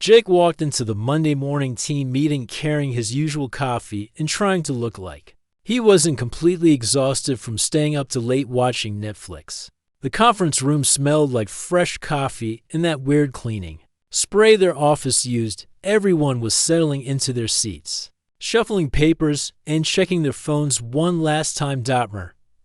Jake walked into the Monday morning team meeting carrying his usual coffee and trying to look like he wasn't completely exhausted from staying up too late watching Netflix. The conference room smelled like fresh coffee and that weird cleaning spray their office used. Everyone was settling into their seats, shuffling papers and checking their phones one last time.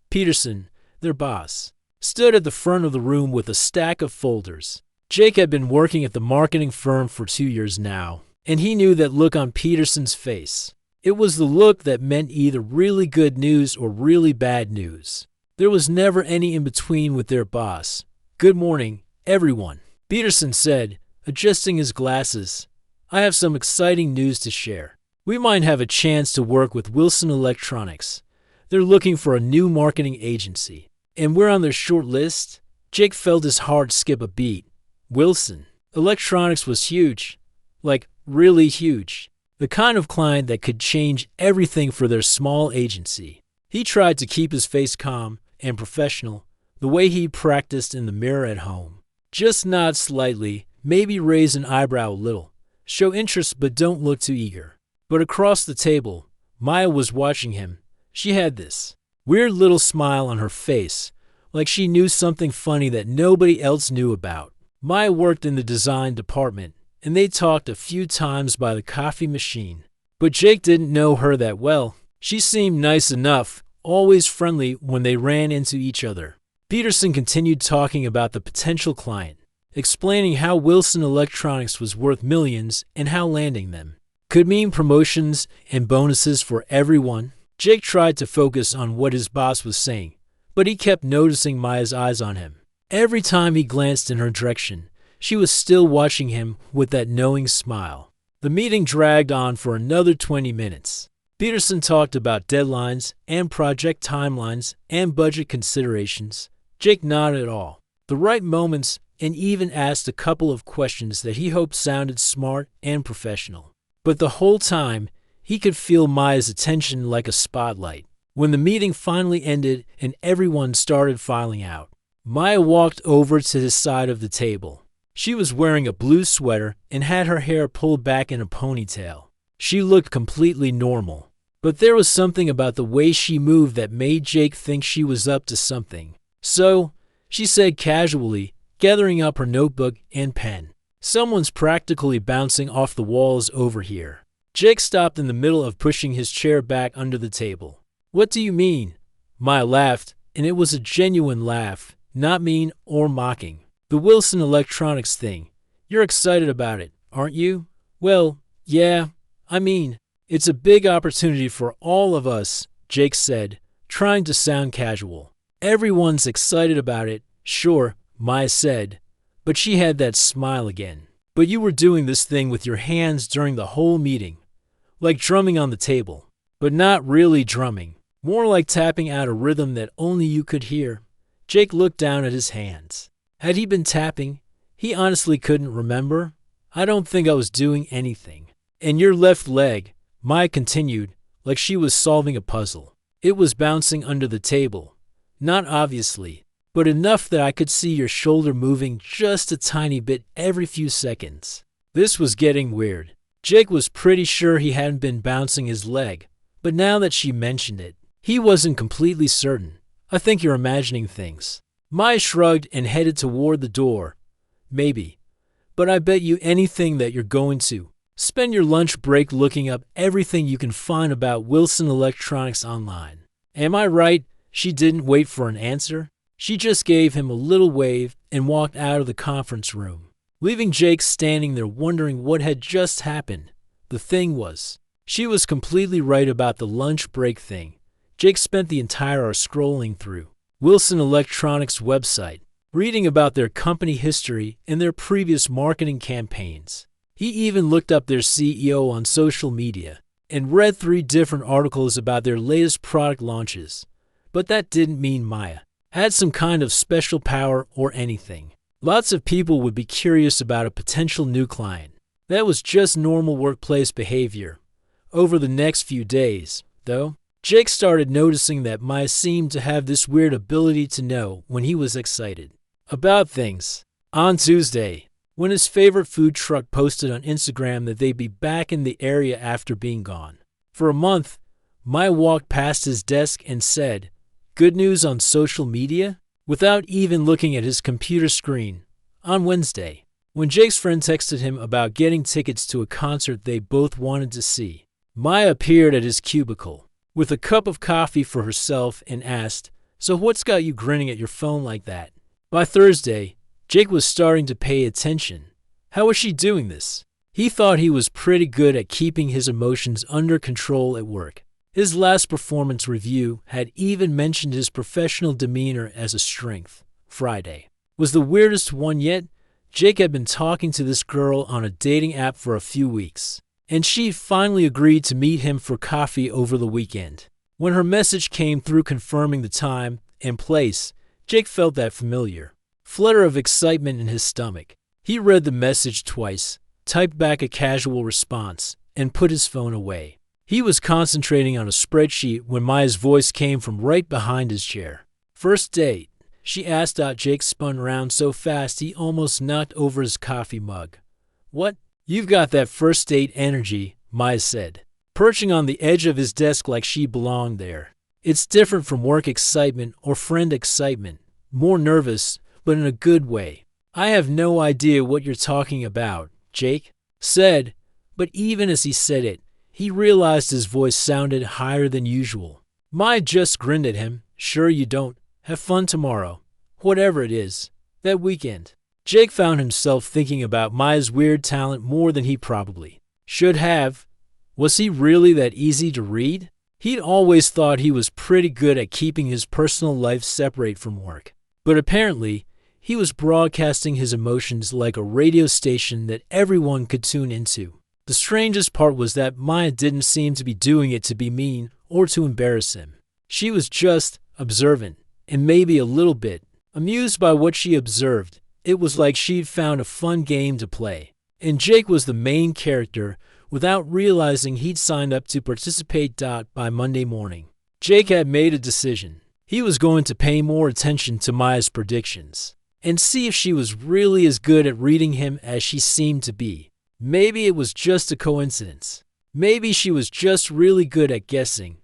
Peterson, their boss, stood at the front of the room with a stack of folders. Jake had been working at the marketing firm for 2 years now, and he knew that look on Peterson's face. It was the look that meant either really good news or really bad news. There was never any in between with their boss. "Good morning, everyone," Peterson said, adjusting his glasses. "I have some exciting news to share. We might have a chance to work with Wilson Electronics. They're looking for a new marketing agency, and we're on their short list." Jake felt his heart skip a beat. Wilson Electronics was huge, like really huge. The kind of client that could change everything for their small agency. He tried to keep his face calm and professional, the way he practiced in the mirror at home. Just nod slightly, maybe raise an eyebrow a little. Show interest but don't look too eager. But across the table, Maya was watching him. She had this weird little smile on her face, like she knew something funny that nobody else knew about. Maya worked in the design department, and they talked a few times by the coffee machine. But Jake didn't know her that well. She seemed nice enough, always friendly when they ran into each other. Peterson continued talking about the potential client, explaining how Wilson Electronics was worth millions and how landing them could mean promotions and bonuses for everyone. Jake tried to focus on what his boss was saying, but he kept noticing Maya's eyes on him. Every time he glanced in her direction, she was still watching him with that knowing smile. The meeting dragged on for another 20 minutes. Peterson talked about deadlines and project timelines and budget considerations. Jake nodded at all the right moments and even asked a couple of questions that he hoped sounded smart and professional. But the whole time, he could feel Maya's attention like a spotlight. When the meeting finally ended and everyone started filing out, Maya walked over to his side of the table. She was wearing a blue sweater and had her hair pulled back in a ponytail. She looked completely normal, but there was something about the way she moved that made Jake think she was up to something. "So," she said casually, gathering up her notebook and pen, "someone's practically bouncing off the walls over here." Jake stopped in the middle of pushing his chair back under the table. "What do you mean?" Maya laughed, and it was a genuine laugh. Not mean or mocking. "The Wilson Electronics thing. You're excited about it, aren't you?" "Well, yeah. I mean, it's a big opportunity for all of us," Jake said, trying to sound casual. "Everyone's excited about it, sure," Maya said, but she had that smile again. "But you were doing this thing with your hands during the whole meeting, like drumming on the table, but not really drumming, more like tapping out a rhythm that only you could hear." Jake looked down at his hands. Had he been tapping? He honestly couldn't remember. "I don't think I was doing anything." "And your left leg," Maya continued, like she was solving a puzzle. "It was bouncing under the table. Not obviously, but enough that I could see your shoulder moving just a tiny bit every few seconds." This was getting weird. Jake was pretty sure he hadn't been bouncing his leg, but now that she mentioned it, he wasn't completely certain. "I think you're imagining things." Maya shrugged and headed toward the door. "Maybe. But I bet you anything that you're going to spend your lunch break looking up everything you can find about Wilson Electronics online. Am I right?" She didn't wait for an answer. She just gave him a little wave and walked out of the conference room, leaving Jake standing there wondering what had just happened. The thing was, she was completely right about the lunch break thing. Jake spent the entire hour scrolling through Wilson Electronics' website, reading about their company history and their previous marketing campaigns. He even looked up their CEO on social media and read 3 different articles about their latest product launches. But that didn't mean Maya had some kind of special power or anything. Lots of people would be curious about a potential new client. That was just normal workplace behavior. Over the next few days, though, Jake started noticing that Maya seemed to have this weird ability to know when he was excited about things. On Tuesday, when his favorite food truck posted on Instagram that they'd be back in the area after being gone. For a month, Maya walked past his desk and said, "Good news on social media?" without even looking at his computer screen. On Wednesday, when Jake's friend texted him about getting tickets to a concert they both wanted to see, Maya appeared at his cubicle with a cup of coffee for herself and asked, "So what's got you grinning at your phone like that?" By Thursday, Jake was starting to pay attention. How was she doing this? He thought he was pretty good at keeping his emotions under control at work. His last performance review had even mentioned his professional demeanor as a strength. Friday was the weirdest one yet. Jake had been talking to this girl on a dating app for a few weeks, and she finally agreed to meet him for coffee over the weekend. When her message came through confirming the time and place, Jake felt that familiar flutter of excitement in his stomach. He read the message twice, typed back a casual response, and put his phone away. He was concentrating on a spreadsheet when Maya's voice came from right behind his chair. "First date?" she asked. Jake spun around so fast he almost knocked over his coffee mug. "What? You've got that first date energy," Maya said, perching on the edge of his desk like she belonged there. "It's different from work excitement or friend excitement. More nervous, but in a good way." "I have no idea what you're talking about," Jake said, but even as he said it, he realized his voice sounded higher than usual. Maya just grinned at him. "Sure you don't. Have fun tomorrow. Whatever it is. That weekend." Jake found himself thinking about Maya's weird talent more than he probably should have. Was he really that easy to read? He'd always thought he was pretty good at keeping his personal life separate from work. But apparently, he was broadcasting his emotions like a radio station that everyone could tune into. The strangest part was that Maya didn't seem to be doing it to be mean or to embarrass him. She was just observant, and maybe a little bit amused by what she observed. It was like she'd found a fun game to play, and Jake was the main character without realizing he'd signed up to participate. By Monday morning, Jake had made a decision. He was going to pay more attention to Maya's predictions and see if she was really as good at reading him as she seemed to be. Maybe it was just a coincidence. Maybe she was just really good at guessing.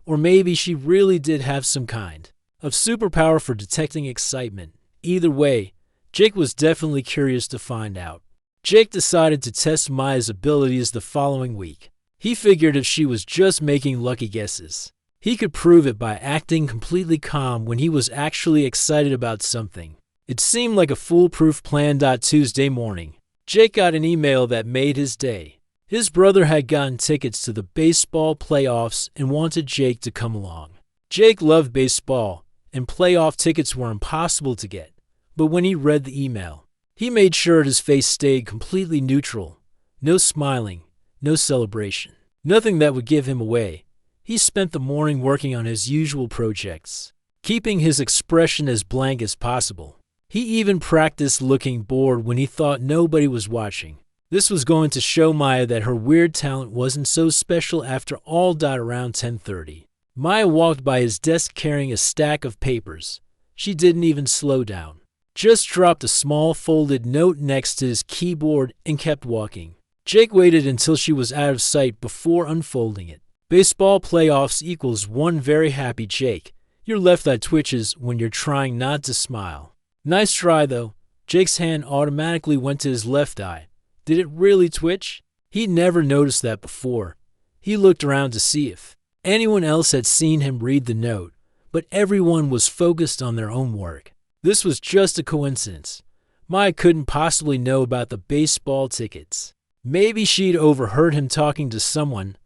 Or maybe she really did have some kind of superpower for detecting excitement. Either way, Jake was definitely curious to find out. Jake decided to test Maya's abilities the following week. He figured if she was just making lucky guesses, he could prove it by acting completely calm when he was actually excited about something. It seemed like a foolproof plan. Tuesday morning, Jake got an email that made his day. His brother had gotten tickets to the baseball playoffs and wanted Jake to come along. Jake loved baseball, and playoff tickets were impossible to get. But when he read the email, he made sure his face stayed completely neutral. No smiling, no celebration, nothing that would give him away. He spent the morning working on his usual projects, keeping his expression as blank as possible. He even practiced looking bored when he thought nobody was watching. This was going to show Maya that her weird talent wasn't so special after all. Around 10:30, Maya walked by his desk carrying a stack of papers. She didn't even slow down, just dropped a small folded note next to his keyboard and kept walking. Jake waited until she was out of sight before unfolding it. Baseball playoffs equals one very happy Jake. Your left eye twitches when you're trying not to smile. Nice try, though. Jake's hand automatically went to his left eye. Did it really twitch? He'd never noticed that before. He looked around to see if anyone else had seen him read the note, but everyone was focused on their own work. This was just a coincidence. Maya couldn't possibly know about the baseball tickets. Maybe she'd overheard him talking to someone,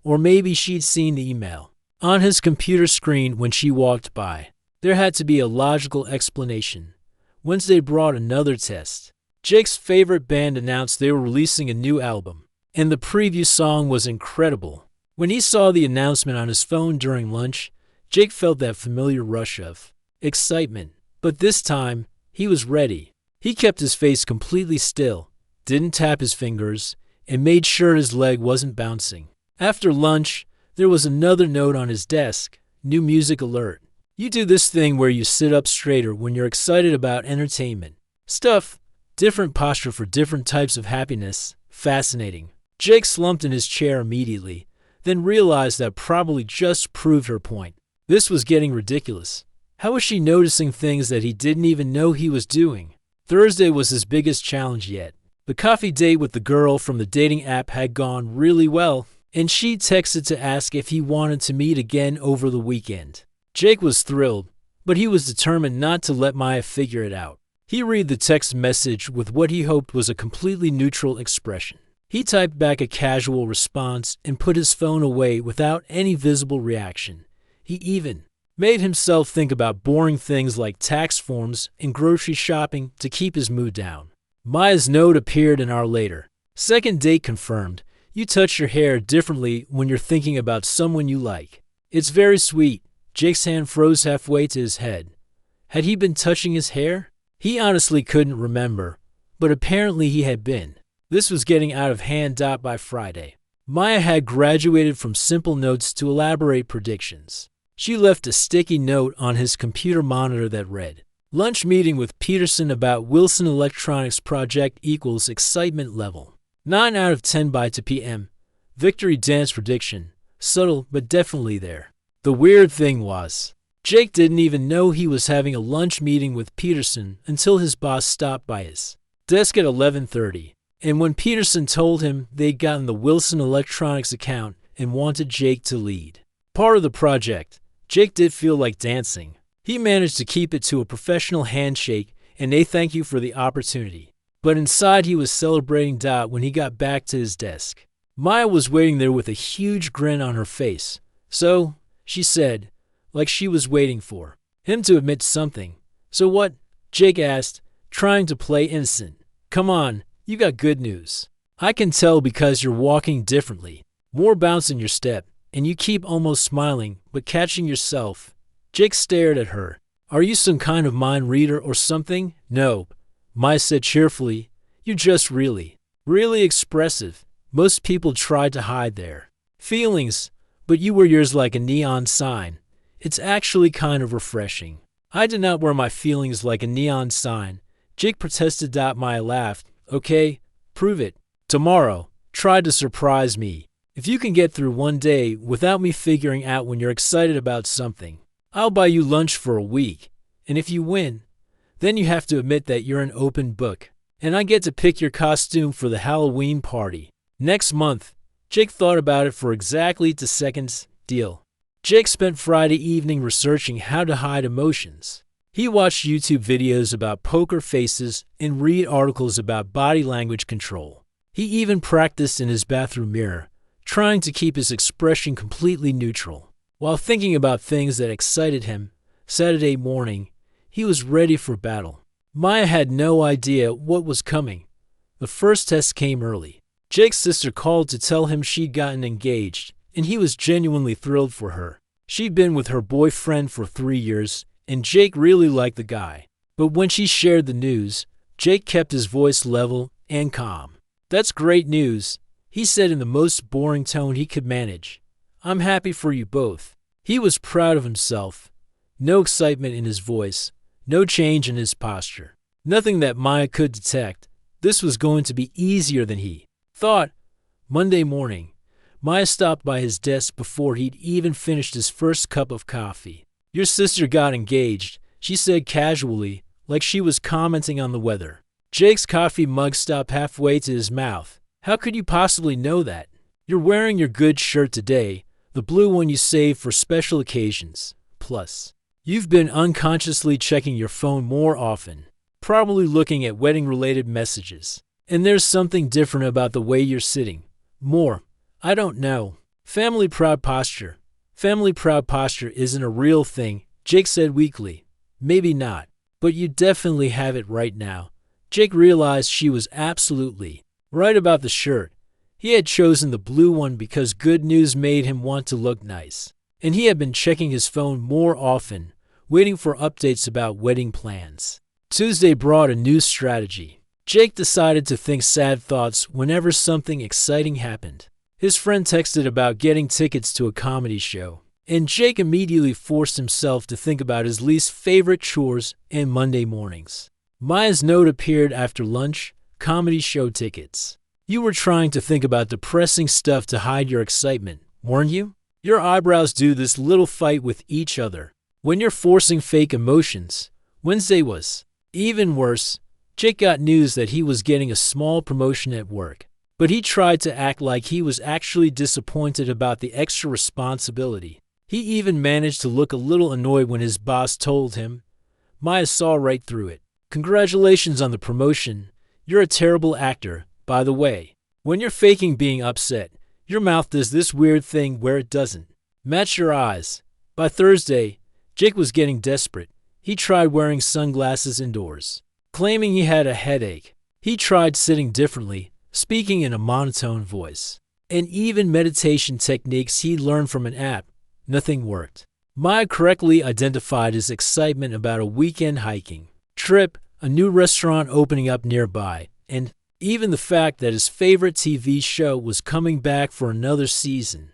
or maybe she'd seen the email on his computer screen when she walked by. There had to be a logical explanation. Wednesday brought another test. Jake's favorite band announced they were releasing a new album, and the preview song was incredible. When he saw the announcement on his phone during lunch, Jake felt that familiar rush of excitement. But this time, he was ready. He kept his face completely still, didn't tap his fingers, and made sure his leg wasn't bouncing. After lunch, there was another note on his desk. New music alert. You do this thing where you sit up straighter when you're excited about entertainment. Stuff. Different posture for different types of happiness. Fascinating. Jake slumped in his chair immediately, then realized that probably just proved her point. This was getting ridiculous. How was she noticing things that he didn't even know he was doing? Thursday was his biggest challenge yet. The coffee date with the girl from the dating app had gone really well, and she texted to ask if he wanted to meet again over the weekend. Jake was thrilled, but he was determined not to let Maya figure it out. He read the text message with what he hoped was a completely neutral expression. He typed back a casual response and put his phone away without any visible reaction. He even made himself think about boring things like tax forms and grocery shopping to keep his mood down. Maya's note appeared an hour later. Second date confirmed. You touch your hair differently when you're thinking about someone you like. It's very sweet. Jake's hand froze halfway to his head. Had he been touching his hair? He honestly couldn't remember, but apparently he had been. This was getting out of hand. By Friday, Maya had graduated from simple notes to elaborate predictions. She left a sticky note on his computer monitor that read, "Lunch meeting with Peterson about Wilson Electronics project equals excitement level. 9 out of 10 by 2 p.m. Victory dance prediction. Subtle, but definitely there." The weird thing was, Jake didn't even know he was having a lunch meeting with Peterson until his boss stopped by his desk at 11:30. And when Peterson told him they'd gotten the Wilson Electronics account and wanted Jake to lead part of the project, Jake did feel like dancing. He managed to keep it to a professional handshake and a thank you for the opportunity. But inside he was celebrating. When he got back to his desk, Maya was waiting there with a huge grin on her face. "So," she said, like she was waiting for him to admit something. "So what?" Jake asked, trying to play innocent. "Come on. You got good news. I can tell because you're walking differently. More bounce in your step, and you keep almost smiling, but catching yourself." Jake stared at her. "Are you some kind of mind reader or something?" "No," Maya said cheerfully. "You're just really expressive. Most people try to hide their feelings, but you wear yours like a neon sign. It's actually kind of refreshing." "I do not wear my feelings like a neon sign," Jake protested. Maya laughed. "Okay, prove it. Tomorrow, try to surprise me. If you can get through one day without me figuring out when you're excited about something, I'll buy you lunch for a week. And if you win, then you have to admit that you're an open book. And I get to pick your costume for the Halloween party next month." Jake thought about it for exactly 2 seconds. Deal. Jake spent Friday evening researching how to hide emotions. He watched YouTube videos about poker faces and read articles about body language control. He even practiced in his bathroom mirror, trying to keep his expression completely neutral. While thinking about things that excited him, Saturday morning, he was ready for battle. Maya had no idea what was coming. The first test came early. Jake's sister called to tell him she'd gotten engaged, and he was genuinely thrilled for her. She'd been with her boyfriend for 3 years, and Jake really liked the guy. But when she shared the news, Jake kept his voice level and calm. "That's great news," he said in the most boring tone he could manage. "I'm happy for you both." He was proud of himself. No excitement in his voice, no change in his posture. Nothing that Maya could detect. This was going to be easier than he thought. Monday morning, Maya stopped by his desk before he'd even finished his first cup of coffee. "Your sister got engaged," she said casually, like she was commenting on the weather. Jake's coffee mug stopped halfway to his mouth. "How could you possibly know that? You're wearing your good shirt today, the blue one you save for special occasions. Plus, you've been unconsciously checking your phone more often, probably looking at wedding-related messages. And there's something different about the way you're sitting. More. I don't know. Family proud posture. Family proud posture isn't a real thing," Jake said weakly. "Maybe not, but you definitely have it right now." Jake realized she was absolutely right about the shirt. He had chosen the blue one because good news made him want to look nice, and he had been checking his phone more often, waiting for updates about wedding plans. Tuesday brought a new strategy. Jake decided to think sad thoughts whenever something exciting happened. His friend texted about getting tickets to a comedy show, and Jake immediately forced himself to think about his least favorite chores and Monday mornings. Maya's note appeared after lunch, comedy show tickets. You were trying to think about depressing stuff to hide your excitement, weren't you? Your eyebrows do this little fight with each other when you're forcing fake emotions. Wednesday was even worse. Jake got news that he was getting a small promotion at work, but he tried to act like he was actually disappointed about the extra responsibility. He even managed to look a little annoyed when his boss told him. Maya saw right through it. Congratulations on the promotion. You're a terrible actor, by the way. When you're faking being upset, your mouth does this weird thing where it doesn't match your eyes. By Thursday, Jake was getting desperate. He tried wearing sunglasses indoors, claiming he had a headache. He tried sitting differently, speaking in a monotone voice, and even meditation techniques he learned from an app. Nothing worked. Maya correctly identified his excitement about a weekend hiking trip, a new restaurant opening up nearby, and even the fact that his favorite TV show was coming back for another season.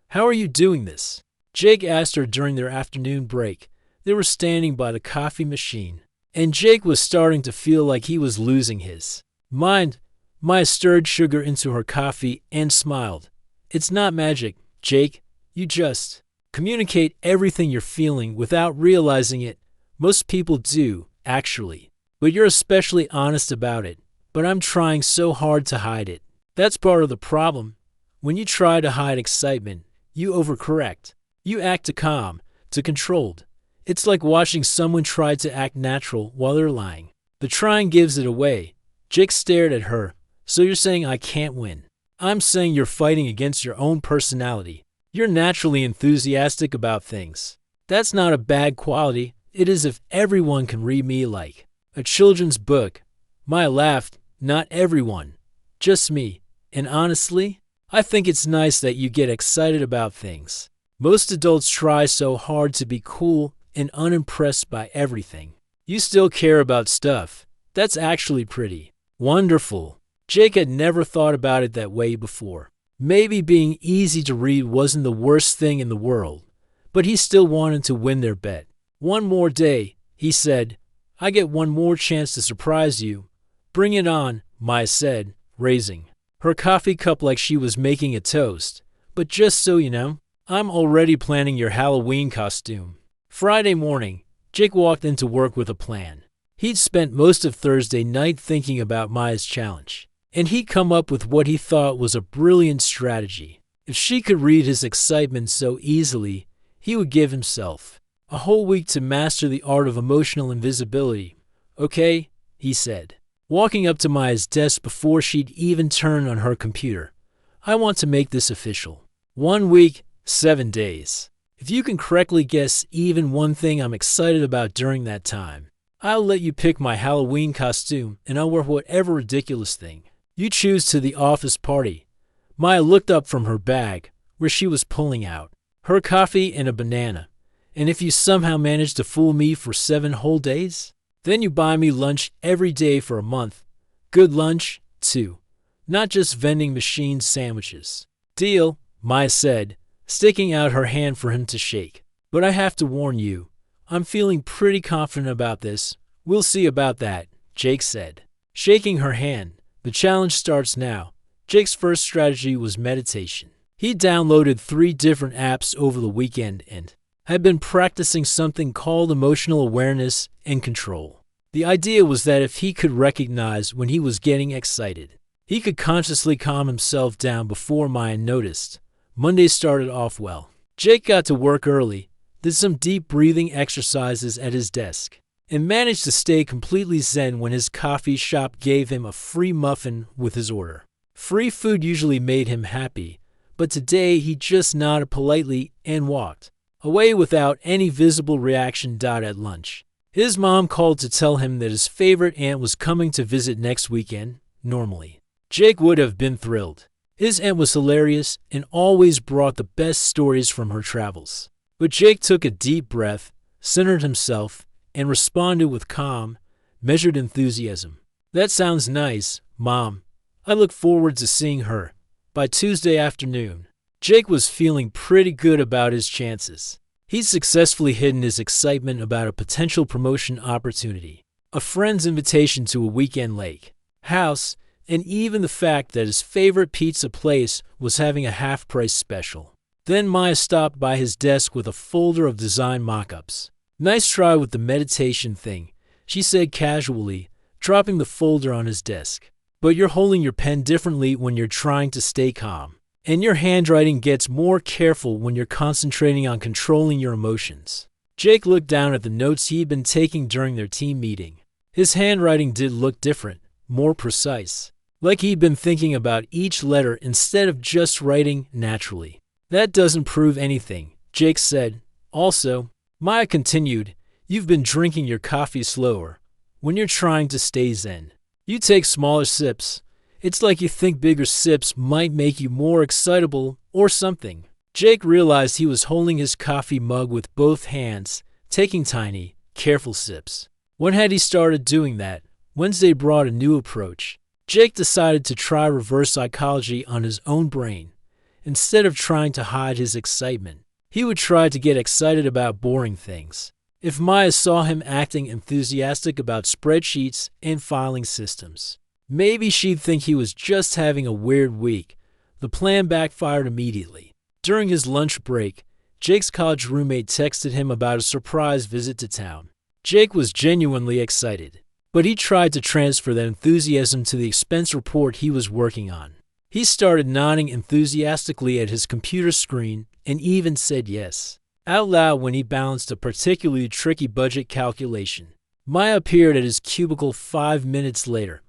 How are you doing this? Jake asked her during their afternoon break. They were standing by the coffee machine, and Jake was starting to feel like he was losing his mind. Maya stirred sugar into her coffee and smiled. It's not magic, Jake. You just communicate everything you're feeling without realizing it. Most people do, actually. But you're especially honest about it. But I'm trying so hard to hide it. That's part of the problem. When you try to hide excitement, you overcorrect. You act too calm, too controlled. It's like watching someone try to act natural while they're lying. The trying gives it away. Jake stared at her. So you're saying I can't win? I'm saying you're fighting against your own personality. You're naturally enthusiastic about things. That's not a bad quality. It is if everyone can read me like a children's book. Maya laughed. Not everyone. Just me. And honestly, I think it's nice that you get excited about things. Most adults try so hard to be cool and unimpressed by everything. You still care about stuff. That's actually pretty wonderful. Jake had never thought about it that way before. Maybe being easy to read wasn't the worst thing in the world, but he still wanted to win their bet. One more day, he said. I get one more chance to surprise you. Bring it on, Maya said, raising her coffee cup like she was making a toast. But just so you know, I'm already planning your Halloween costume. Friday morning, Jake walked into work with a plan. He'd spent most of Thursday night thinking about Maya's challenge, and he'd come up with what he thought was a brilliant strategy. If she could read his excitement so easily, he would give himself a whole week to master the art of emotional invisibility. Okay, he said, walking up to Maya's desk before she'd even turned on her computer. I want to make this official. 1 week, 7 days. If you can correctly guess even one thing I'm excited about during that time, I'll let you pick my Halloween costume and I'll wear whatever ridiculous thing you choose to the office party. Maya looked up from her bag, where she was pulling out her coffee and a banana. And if you somehow manage to fool me for 7 whole days, then you buy me lunch every day for a month. Good lunch, too. Not just vending machine sandwiches. Deal, Maya said, sticking out her hand for him to shake. But I have to warn you, I'm feeling pretty confident about this. We'll see about that, Jake said, shaking her hand. The challenge starts now. Jake's first strategy was meditation. He downloaded 3 different apps over the weekend and had been practicing something called emotional awareness and control. The idea was that if he could recognize when he was getting excited, he could consciously calm himself down before Maya noticed. Monday started off well. Jake got to work early, did some deep breathing exercises at his desk, and managed to stay completely zen when his coffee shop gave him a free muffin with his order. Free food usually made him happy, but today he just nodded politely and walked away without any visible reaction. At lunch, his mom called to tell him that his favorite aunt was coming to visit next weekend. Normally, Jake would have been thrilled. His aunt was hilarious and always brought the best stories from her travels. But Jake took a deep breath, centered himself, and responded with calm, measured enthusiasm. That sounds nice, Mom. I look forward to seeing her. By Tuesday afternoon, Jake was feeling pretty good about his chances. He'd successfully hidden his excitement about a potential promotion opportunity. a friend's invitation to a weekend lake house, and even the fact that his favorite pizza place was having a half-price special. Then Maya stopped by his desk with a folder of design mock-ups. "Nice try with the meditation thing," she said casually, dropping the folder on his desk. "But you're holding your pen differently when you're trying to stay calm. And your handwriting gets more careful when you're concentrating on controlling your emotions." Jake looked down at the notes he'd been taking during their team meeting. His handwriting did look different, more precise, like he'd been thinking about each letter instead of just writing naturally. "That doesn't prove anything," Jake said. "Also," Maya continued, "you've been drinking your coffee slower when you're trying to stay zen. You take smaller sips. It's like you think bigger sips might make you more excitable or something." Jake realized he was holding his coffee mug with both hands, taking tiny, careful sips. When had he started doing that? Wednesday brought a new approach. Jake decided to try reverse psychology on his own brain. Instead of trying to hide his excitement, he would try to get excited about boring things. If Maya saw him acting enthusiastic about spreadsheets and filing systems, maybe she'd think he was just having a weird week. The plan backfired immediately. During his lunch break, Jake's college roommate texted him about a surprise visit to town. Jake was genuinely excited, but he tried to transfer that enthusiasm to the expense report he was working on. He started nodding enthusiastically at his computer screen and even said yes out loud when he balanced a particularly tricky budget calculation. Maya appeared at his cubicle 5 minutes later.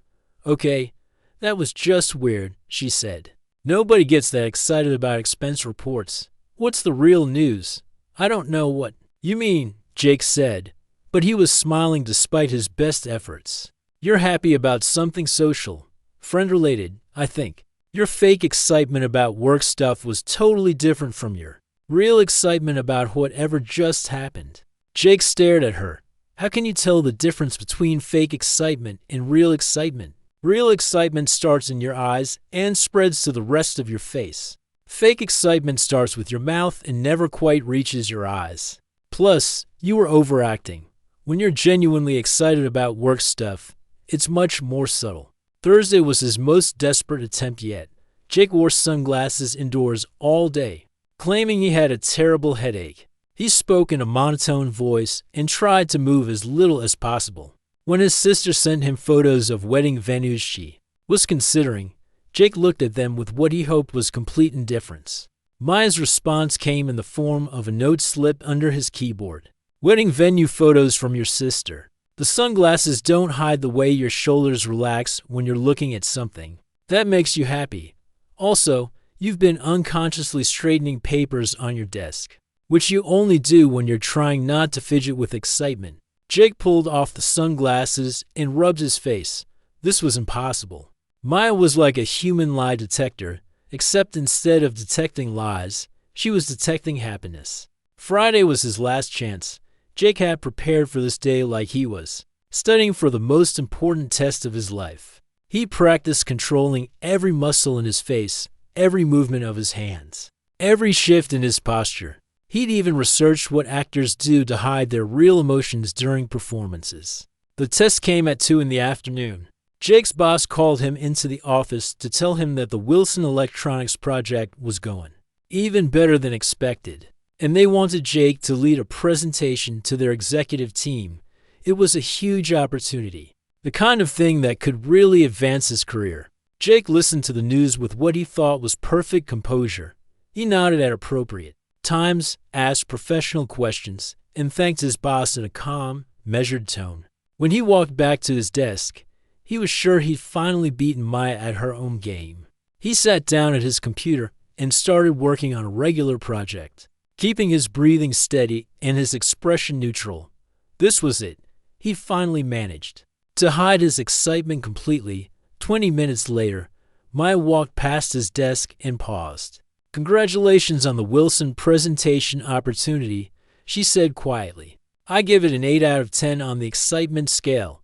"Okay, that was just weird," she said. "Nobody gets that excited about expense reports. What's the real news?" "I don't know what you mean," Jake said, but he was smiling despite his best efforts. "You're happy about something social, friend-related, I think. Your fake excitement about work stuff was totally different from your real excitement about whatever just happened." Jake stared at her. "How can you tell the difference between fake excitement and real excitement?" "Real excitement starts in your eyes and spreads to the rest of your face. Fake excitement starts with your mouth and never quite reaches your eyes. Plus, you were overacting. When you're genuinely excited about work stuff, it's much more subtle." Thursday was his most desperate attempt yet. Jake wore sunglasses indoors all day, claiming he had a terrible headache. He spoke in a monotone voice and tried to move as little as possible. When his sister sent him photos of wedding venues she was considering, Jake looked at them with what he hoped was complete indifference. Maya's response came in the form of a note slip under his keyboard. "Wedding venue photos from your sister. The sunglasses don't hide the way your shoulders relax when you're looking at something that makes you happy. Also, you've been unconsciously straightening papers on your desk, which you only do when you're trying not to fidget with excitement." Jake pulled off the sunglasses and rubbed his face. This was impossible. Maya was like a human lie detector, except instead of detecting lies, she was detecting happiness. Friday was his last chance. Jake had prepared for this day like he was studying for the most important test of his life. He practiced controlling every muscle in his face, every movement of his hands, every shift in his posture. He'd even researched what actors do to hide their real emotions during performances. The test came at 2 in the afternoon. Jake's boss called him into the office to tell him that the Wilson Electronics project was going even better than expected, and they wanted Jake to lead a presentation to their executive team. It was a huge opportunity, the kind of thing that could really advance his career. Jake listened to the news with what he thought was perfect composure. He nodded at appropriate times, asked professional questions, and thanked his boss in a calm, measured tone. When he walked back to his desk, he was sure he'd finally beaten Maya at her own game. He sat down at his computer and started working on a regular project, keeping his breathing steady and his expression neutral. This was it. He'd finally managed to hide his excitement completely. 20 minutes later, Maya walked past his desk and paused. "Congratulations on the Wilson presentation opportunity," she said quietly. "I give it an 8 out of 10 on the excitement scale."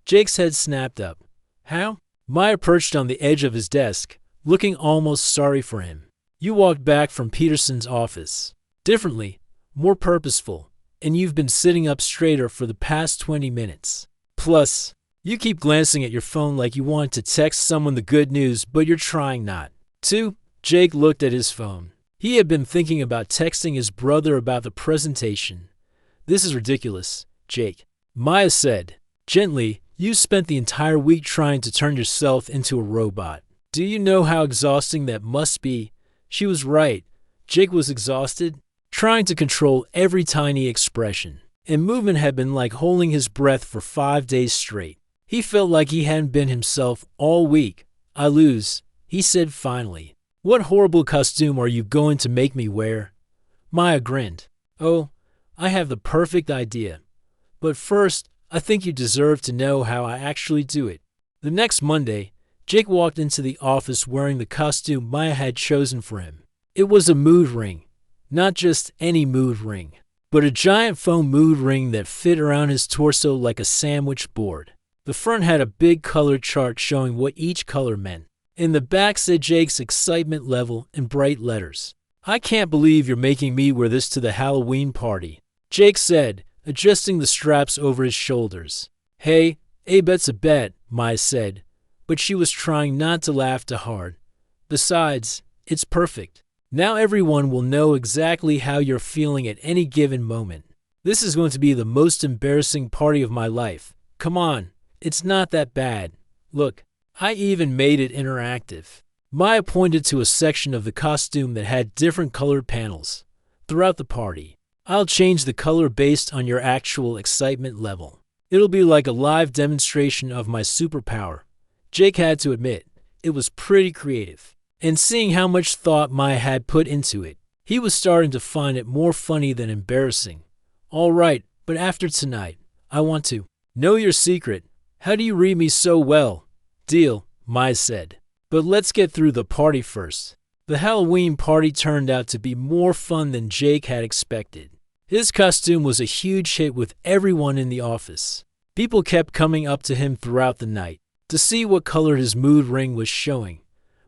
Jake's head snapped up. "How?" Maya perched on the edge of his desk, looking almost sorry for him. "You walked back from Peterson's office differently, more purposeful, and you've been sitting up straighter for the past 20 minutes. Plus, you keep glancing at your phone like you want to text someone the good news, but you're trying not to. Jake looked at his phone. He had been thinking about texting his brother about the presentation. This is ridiculous, Jake. Maya said, gently, you spent the entire week trying to turn yourself into a robot. Do you know how exhausting that must be? She was right. Jake was exhausted, trying to control every tiny expression. And movement had been like holding his breath for 5 days straight. He felt like he hadn't been himself all week. I lose, he said finally. What horrible costume are you going to make me wear? Maya grinned. Oh, I have the perfect idea. But first, I think you deserve to know how I actually do it. The next Monday, Jake walked into the office wearing the costume Maya had chosen for him. It was a mood ring. Not just any mood ring, but a giant foam mood ring that fit around his torso like a sandwich board. The front had a big color chart showing what each color meant. In the back said Jake's excitement level in bright letters. I can't believe you're making me wear this to the Halloween party, Jake said, adjusting the straps over his shoulders. Hey, a bet's a bet, Maya said, but she was trying not to laugh too hard. Besides, it's perfect. Now everyone will know exactly how you're feeling at any given moment. This is going to be the most embarrassing party of my life. Come on, it's not that bad. Look, I even made it interactive. Maya pointed to a section of the costume that had different colored panels. Throughout the party, I'll change the color based on your actual excitement level. It'll be like a live demonstration of my superpower. Jake had to admit, it was pretty creative. And seeing how much thought Maya had put into it, he was starting to find it more funny than embarrassing. All right, but after tonight, I want to know your secret. How do you read me so well? Deal, Maya said. But let's get through the party first. The Halloween party turned out to be more fun than Jake had expected. His costume was a huge hit with everyone in the office. People kept coming up to him throughout the night to see what color his mood ring was showing.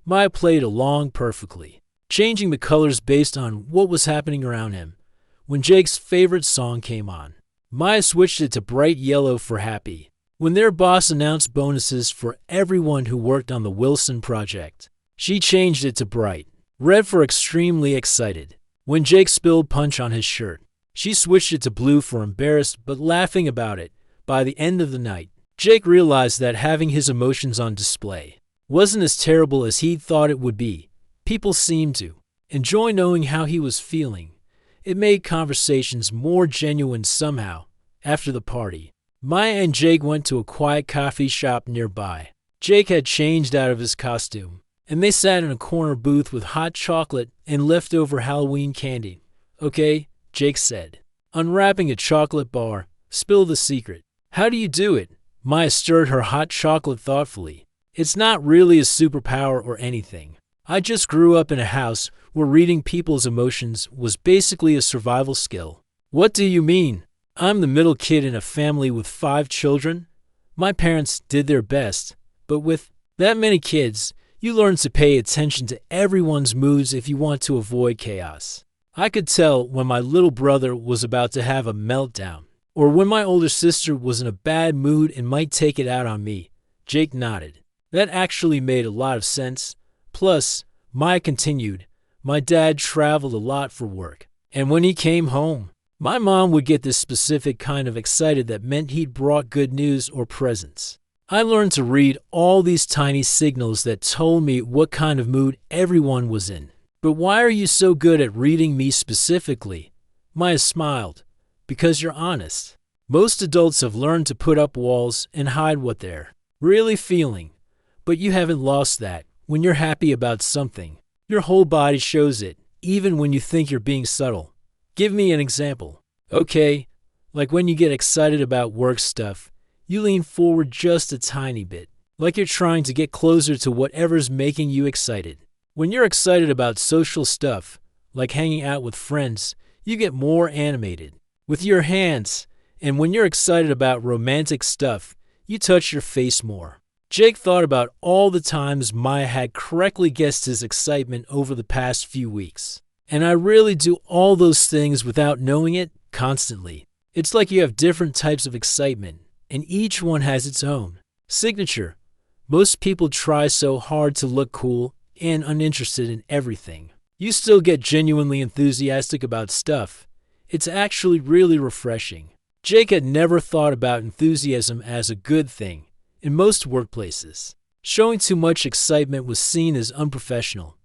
Maya played along perfectly, changing the colors based on what was happening around him. When Jake's favorite song came on, Maya switched it to bright yellow for happy. When their boss announced bonuses for everyone who worked on the Wilson project, she changed it to bright red for extremely excited. When Jake spilled punch on his shirt, she switched it to blue for embarrassed but laughing about it. By the end of the night, Jake realized that having his emotions on display wasn't as terrible as he'd thought it would be. People seemed to enjoy knowing how he was feeling. It made conversations more genuine somehow. After the party, Maya and Jake went to a quiet coffee shop nearby. Jake had changed out of his costume, and they sat in a corner booth with hot chocolate and leftover Halloween candy. Okay, Jake said, unwrapping a chocolate bar. Spill the secret. How do you do it? Maya stirred her hot chocolate thoughtfully. It's not really a superpower or anything. I just grew up in a house where reading people's emotions was basically a survival skill. What do you mean? I'm the middle kid in a family with 5 children. My parents did their best, but with that many kids, you learn to pay attention to everyone's moods if you want to avoid chaos. I could tell when my little brother was about to have a meltdown, or when my older sister was in a bad mood and might take it out on me. Jake nodded. That actually made a lot of sense. Plus, Maya continued, my dad traveled a lot for work, and when he came home, my mom would get this specific kind of excited that meant he'd brought good news or presents. I learned to read all these tiny signals that told me what kind of mood everyone was in. But why are you so good at reading me specifically? Maya smiled. Because you're honest. Most adults have learned to put up walls and hide what they're really feeling. But you haven't lost that. When you're happy about something, your whole body shows it, even when you think you're being subtle. Give me an example. Okay, like when you get excited about work stuff, you lean forward just a tiny bit, like you're trying to get closer to whatever's making you excited. When you're excited about social stuff, like hanging out with friends, you get more animated with your hands. And when you're excited about romantic stuff, you touch your face more. Jake thought about all the times Maya had correctly guessed his excitement over the past few weeks. And I really do all those things without knowing it constantly. It's like you have different types of excitement, and each one has its own signature. Most people try so hard to look cool and uninterested in everything. You still get genuinely enthusiastic about stuff. It's actually really refreshing. Jake had never thought about enthusiasm as a good thing. In most workplaces, showing too much excitement was seen as unprofessional.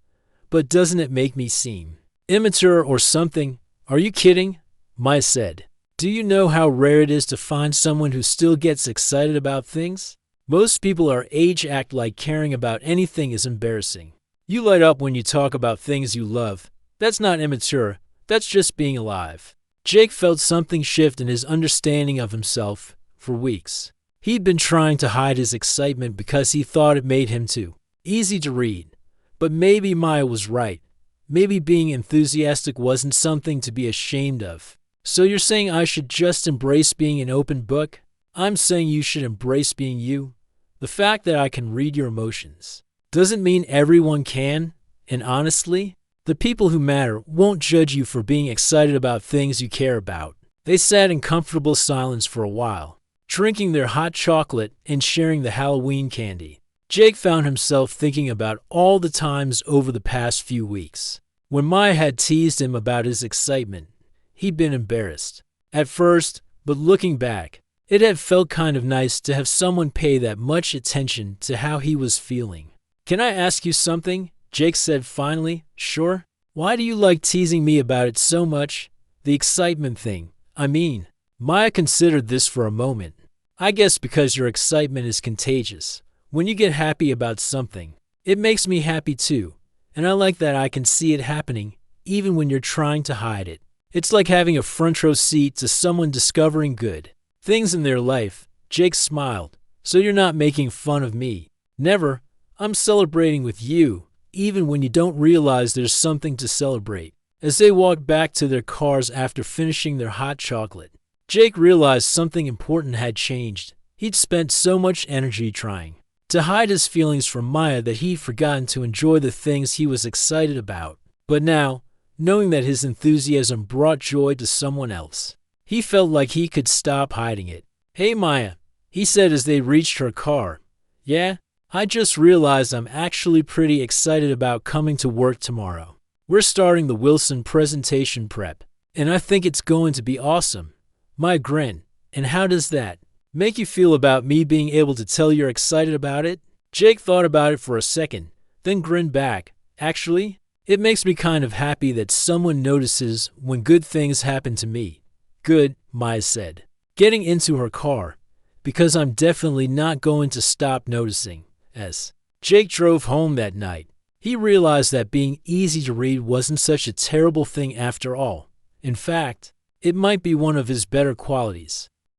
But doesn't it make me seem immature or something? Are you kidding? Maya said. Do you know how rare it is to find someone who still gets excited about things? Most people our age act like caring about anything is embarrassing. You light up when you talk about things you love. That's not immature. That's just being alive. Jake felt something shift in his understanding of himself for weeks. He'd been trying to hide his excitement because he thought it made him too easy to read. But maybe Maya was right. Maybe being enthusiastic wasn't something to be ashamed of. So you're saying I should just embrace being an open book? I'm saying you should embrace being you. The fact that I can read your emotions doesn't mean everyone can, and honestly, the people who matter won't judge you for being excited about things you care about. They sat in comfortable silence for a while, drinking their hot chocolate and sharing the Halloween candy. Jake found himself thinking about all the times over the past few weeks when Maya had teased him about his excitement. He'd been embarrassed at first, but looking back, it had felt kind of nice to have someone pay that much attention to how he was feeling. Can I ask you something? Jake said finally. Sure. Why do you like teasing me about it so much? The excitement thing, I mean. Maya considered this for a moment. I guess because your excitement is contagious. When you get happy about something, it makes me happy too. And I like that I can see it happening, even when you're trying to hide it. It's like having a front row seat to someone discovering good things in their life. Jake smiled. So you're not making fun of me? Never. I'm celebrating with you, even when you don't realize there's something to celebrate. As they walked back to their cars after finishing their hot chocolate, Jake realized something important had changed. He'd spent so much energy trying to hide his feelings from Maya that he'd forgotten to enjoy the things he was excited about. But now, knowing that his enthusiasm brought joy to someone else, he felt like he could stop hiding it. Hey Maya, he said as they reached her car. Yeah, I just realized I'm actually pretty excited about coming to work tomorrow. We're starting the Wilson presentation prep, and I think it's going to be awesome. Maya grinned. And how does that make you feel about me being able to tell you're excited about it? Jake thought about it for a second, then grinned back. Actually, it makes me kind of happy that someone notices when good things happen to me. Good, Maya said, getting into her car, because I'm definitely not going to stop noticing. As Jake drove home that night, he realized that being easy to read wasn't such a terrible thing after all. In fact, it might be one of his better qualities.